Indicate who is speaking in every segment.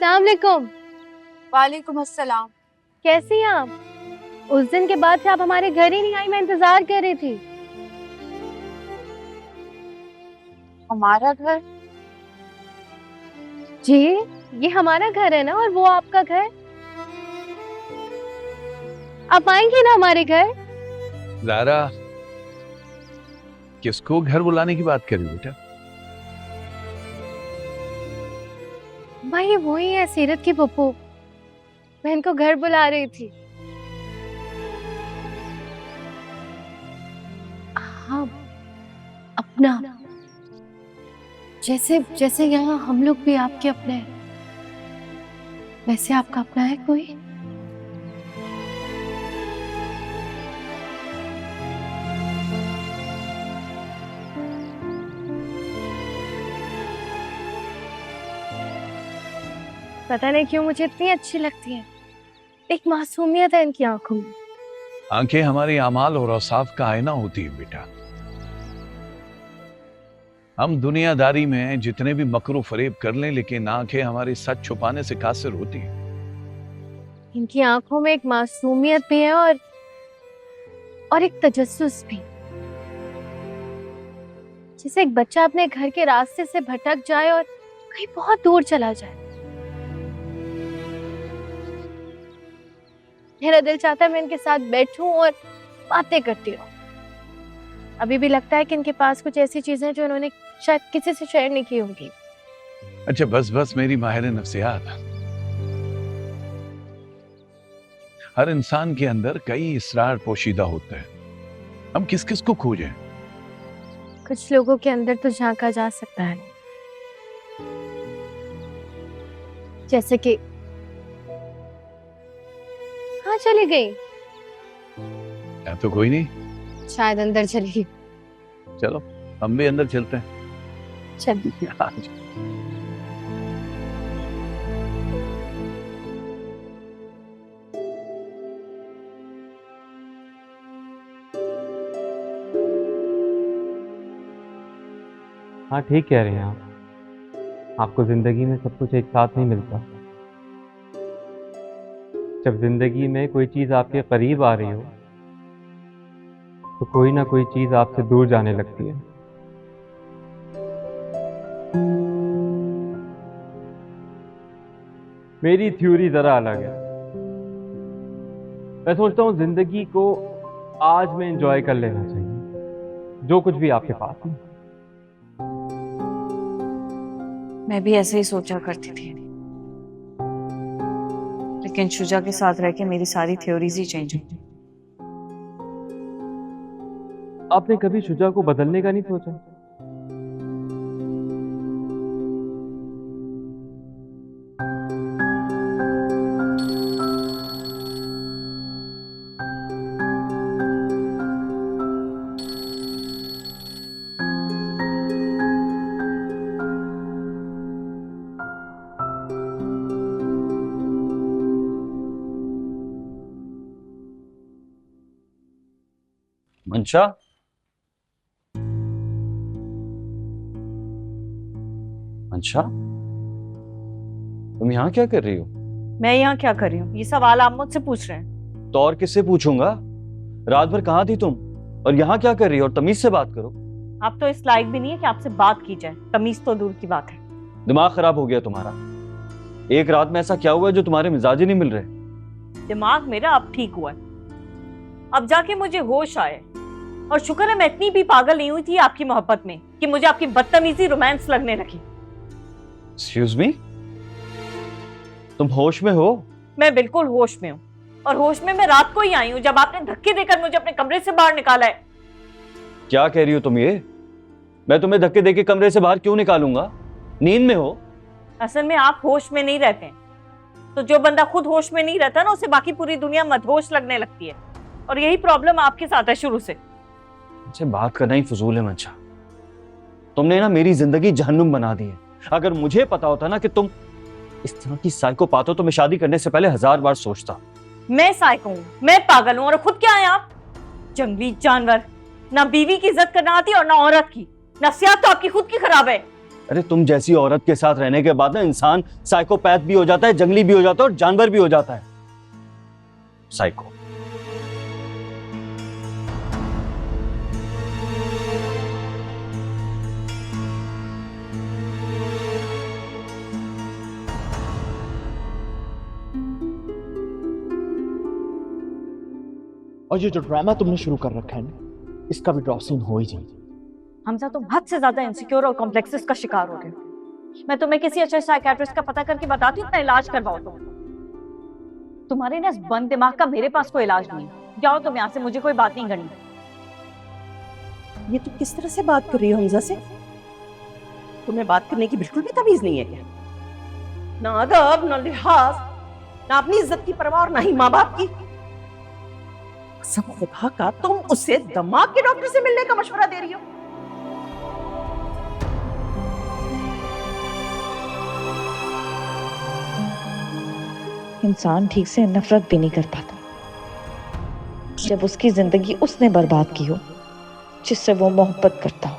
Speaker 1: अस्सलाम वालेकुम।
Speaker 2: वालेकुम अस्सलाम।
Speaker 1: कैसी हैं आप? उस दिन के बाद से आप हमारे घर ही नहीं आई, मैं इंतजार कर रही थी।
Speaker 2: हमारा घर?
Speaker 1: जी, ये हमारा घर है ना, और वो आपका घर। आप आएंगी ना हमारे घर?
Speaker 3: लारा, किसको घर बुलाने की बात कर रही हो बेटा?
Speaker 1: भाई वही है, सीरत की पप्पू। मैं इनको घर बुला रही थी। हाँ, अपना। जैसे जैसे यहाँ हम लोग भी आपके अपने हैं, वैसे आपका अपना है कोई? पता नहीं क्यों मुझे इतनी अच्छी लगती है। एक मासूमियत है इनकी आंखों में।
Speaker 3: आंखें हमारे अमाल और औसाफ का आईना होती है बेटा। हम दुनियादारी में जितने भी मकरू फरेब कर लें, लेकिन आंखें हमारी सच छुपाने से कासिर होती हैं।
Speaker 1: इनकी आंखों में एक मासूमियत भी है और एक तजस्सुस भी। जैसे एक बच्चा अपने घर के रास्ते से भटक जाए और कहीं बहुत दूर चला जाए। मेरा दिल चाहता है मैं इनके साथ बैठूं और बातें करती रहूं। अभी भी लगता है कि इनके पास कुछ ऐसी चीजें जो इन्होंने शायद किसी से शेयर नहीं की होंगी।
Speaker 3: अच्छा बस बस मेरी माहिर नफ्सियात, हर इंसान के अंदर कई इसरार पोशीदा होते हैं। हम किस किस को खोजें?
Speaker 1: कुछ लोगों के अंदर तो झांका जा सकता है, जैसे कि हाँ चली गई।
Speaker 3: या तो कोई नहीं,
Speaker 1: शायद अंदर चली गई।
Speaker 3: चलो हम भी अंदर चलते हैं।
Speaker 1: चलिए।
Speaker 4: हाँ ठीक कह रहे हैं आप। आपको जिंदगी में सब कुछ एक साथ नहीं मिलता। जब जिंदगी में कोई चीज आपके करीब आ रही हो तो कोई ना कोई चीज आपसे दूर जाने लगती है। मेरी थ्योरी जरा अलग है। मैं सोचता हूं जिंदगी को आज में एंजॉय कर लेना चाहिए, जो कुछ भी आपके पास है।
Speaker 2: मैं भी ऐसे ही सोचा करती थी, लेकिन शुजा के साथ रह के मेरी सारी थ्योरीज ही चेंज हो गई।
Speaker 4: आपने कभी शुजा को बदलने का नहीं सोचा?
Speaker 5: मंशा, मंशा, तुम यहाँ क्या कर रही हो?
Speaker 2: मैं यहाँ क्या कर रही हूँ, ये सवाल आप मुझसे पूछ रहे हैं?
Speaker 5: तो और किससे पूछूंगा? रात भर कहाँ थी तुम और यहाँ क्या कर रही हो? और तमीज से बात करो।
Speaker 2: आप तो इस लायक भी नहीं है कि आपसे बात की जाए, तमीज तो दूर की बात है।
Speaker 5: दिमाग खराब हो गया तुम्हारा। एक रात में ऐसा क्या हुआ जो तुम्हारे मिजाज ही नहीं मिल रहे?
Speaker 2: दिमाग मेरा अब ठीक हुआ है, अब जाके मुझे होश आए। और शुक्र है मैं इतनी भी पागल नहीं हुई थी आपकी मोहब्बत में कि मुझे आपकी बदतमीजी रोमांस लगने लगी।
Speaker 5: एक्सक्यूज मी, तुम होश में हो?
Speaker 2: मैं बिल्कुल होश में हूँ, और होश में मैं रात को ही आई हूँ जब आपने धक्के देकर मुझे अपने कमरे से बाहर निकाला है।
Speaker 5: क्या कह रही हो तुम ये? मैं तुम्हें धक्के देके कमरे से बाहर क्यों निकालूंगा? नींद में हो?
Speaker 2: असल में आप होश में नहीं रहते हैं, तो जो बंदा खुद होश में नहीं रहता ना, उसे बाकी पूरी दुनिया मदहोश लगने लगती है। और यही प्रॉब्लम आपके साथ है शुरू से।
Speaker 5: मुझे बात करना ही फजूल है मंशा। तुमने ना मेरी जिंदगी जहन्नुम बना दी है। अगर मुझे पता होता ना कि तुम इस तरह की साइकोपाथ हो तो मैं शादी करने से पहले 1000 बार सोचता।
Speaker 2: मैं साइको हूँ, मैं पागल हूँ, और खुद क्या है आप? जंगली जानवर। ना बीवी की इज्जत करना आती और ना औरत की। नफसियात तो आपकी खुद की खराब है।
Speaker 5: अरे तुम जैसी औरत के साथ रहने के बाद ना इंसान साइकोपैथ भी हो जाता है, जंगली भी हो जाता है और जानवर भी हो जाता है। साइको।
Speaker 6: और ये जो ड्रामा तुमने शुरू कर रखा है ना, इसका भी ड्रॉप सीन हो ही जाए।
Speaker 2: हमजा तुम हद से ज्यादा इनसिक्योर और कॉम्प्लेक्सेस का शिकार हो रहे हो। मैं तुम्हें किसी अच्छे साइकियाट्रिस्ट का पता करके बताती हूँ, अपना इलाज करवाओ तुम। तुम्हारे ना इस बंद दिमाग का मेरे पास कोई इलाज नहीं है। जाओ तुम यहाँ से, मुझे कोई बात नहीं करनी।
Speaker 7: ये तुम किस तरह से बात कर रही हो हमजा से? तुम्हें बात करने की बिल्कुल भी तमीज नहीं है क्या? ना अदब, ना लिहाज, ना अपनी इज्जत की परवाह और ना ही माँ बाप की। सब खुदा का तुम उसे दिमाग के डॉक्टर से मिलने का मशवरा दे रही हो।
Speaker 8: इंसान ठीक से नफरत भी नहीं कर पाता जब उसकी जिंदगी उसने बर्बाद की हो जिससे वो मोहब्बत करता हो।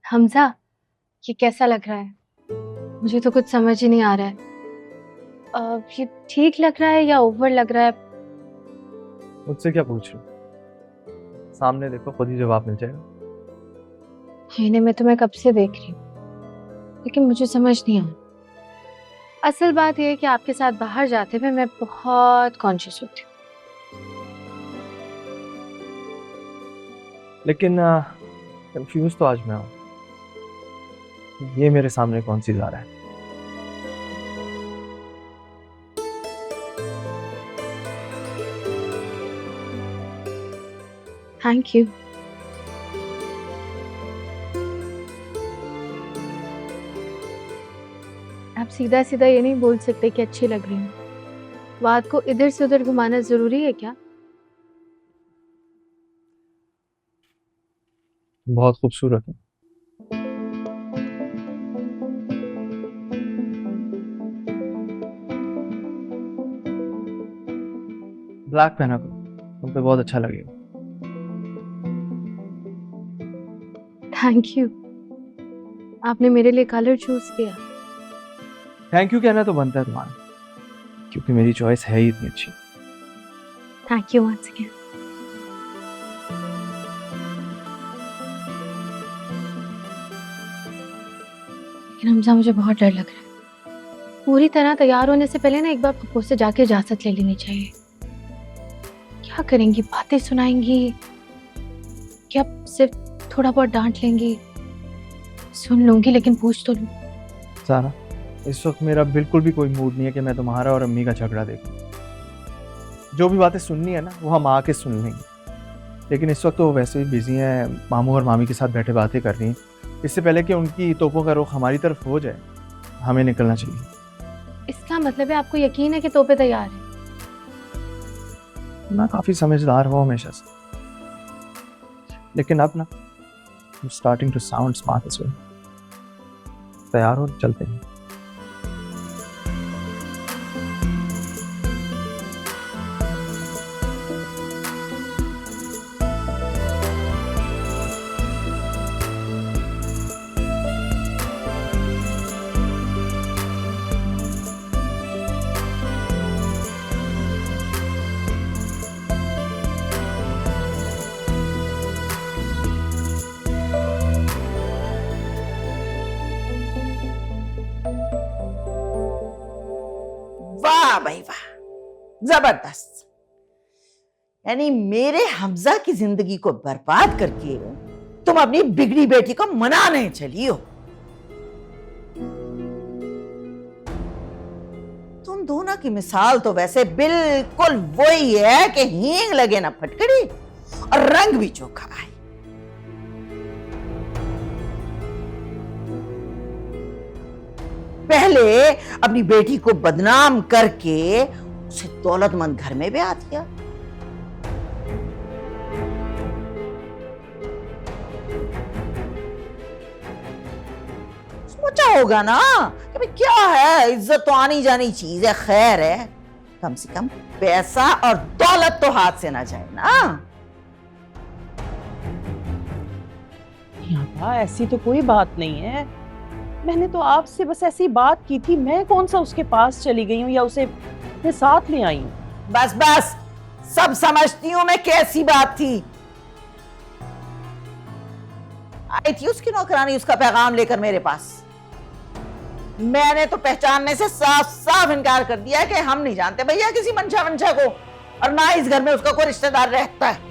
Speaker 1: हमजा, ये कैसा लग रहा है? मुझे तो कुछ समझ ही नहीं आ रहा है। ये ठीक लग रहा है या ओवर लग रहा है?
Speaker 4: मुझसे क्या पूछ रही हो? सामने देखो, खुद ही जवाब मिल जाएगा।
Speaker 1: इन्हें मैं तुम्हें कब से देख रही हूँ, लेकिन मुझे समझ नहीं आ रहा। असल बात यह है कि आपके साथ बाहर जाते हुए मैं बहुत कॉन्शियस होती हूँ।
Speaker 4: लेकिन कंफ्यूज तो आज मैं हूँ। ये मेरे सामने कौन सी ज़ारा है?
Speaker 1: Thank you. आप सीधा सीधा ये नहीं बोल सकते कि अच्छी लग रही हूँ। बात को इधर से उधर घुमाना जरूरी है क्या?
Speaker 4: बहुत खूबसूरत है। ब्लैक पहना करो, तुम पे बहुत अच्छा लगेगा।
Speaker 1: Thank you. आपने मेरे लिए कलर चूज किया।
Speaker 4: थैंक यू कहना तो बनता है तुम्हारा, क्योंकि मेरी चॉइस है ही इतनी अच्छी।
Speaker 1: Thank you once again. लेकिन हमजा, मुझे बहुत डर लग रहा है। पूरी तरह तैयार होने से पहले ना एक बार पप्पू से जाके इजाजत ले लेनी चाहिए। क्या करेंगी? बातें सुनाएंगी? क्या सिर्फ थोड़ा बहुत डांट लेंगी? सुन लूंगी, लेकिन पूछ तो लूं।
Speaker 4: सारा, इस वक्त मेरा बिल्कुल भी कोई मूड नहीं है कि मैं तुम्हारा और अम्मी का झगड़ा देखूं। जो भी बातें सुननी है ना, वो हम आके सुन लेंगे। लेकिन इस वक्त तो वो वैसे भी बिजी हैं, मामू और मामी के साथ बैठे बातें कर रही हैं। इससे पहले कि उनकी तोपों का रुख हमारी तरफ हो जाए, हमें निकलना चाहिए।
Speaker 1: इसका मतलब है आपको यकीन है कि तोपे तैयार है?
Speaker 4: मैं काफ़ी समझदार हूँ हमेशा से, लेकिन अब ना starting to sound smart as well. तैयार हो, चलते हैं।
Speaker 7: वाह भाई वाह, जबरदस्त। यानी मेरे हमजा की जिंदगी को बर्बाद करके तुम अपनी बिगड़ी बेटी को मनाने चली हो। तुम दोनों की मिसाल तो वैसे बिल्कुल वही है कि हींग लगे ना फटकड़ी और रंग भी चोखा आए। पहले अपनी बेटी को बदनाम करके उसे दौलतमंद घर में ब्याह दिया, सोचा होगा ना कि भाई क्या है, इज्जत तो आनी जानी चीज है, खैर है, कम से कम पैसा और दौलत तो हाथ से ना जाए ना।
Speaker 9: याबा ऐसी तो कोई बात नहीं है, मैंने तो आपसे बस ऐसी बात की थी, मैं कौन सा उसके पास चली गई हूँ या उसे अपने साथ ले आई हूँ।
Speaker 7: बस बस, सब समझती हूं मैं कैसी बात थी। आई थी उसकी नौकरानी उसका पैगाम लेकर मेरे पास, मैंने तो पहचानने से साफ साफ इनकार कर दिया कि हम नहीं जानते भैया किसी मंशा वंशा को, और ना इस घर में उसका कोई रिश्तेदार रहता है।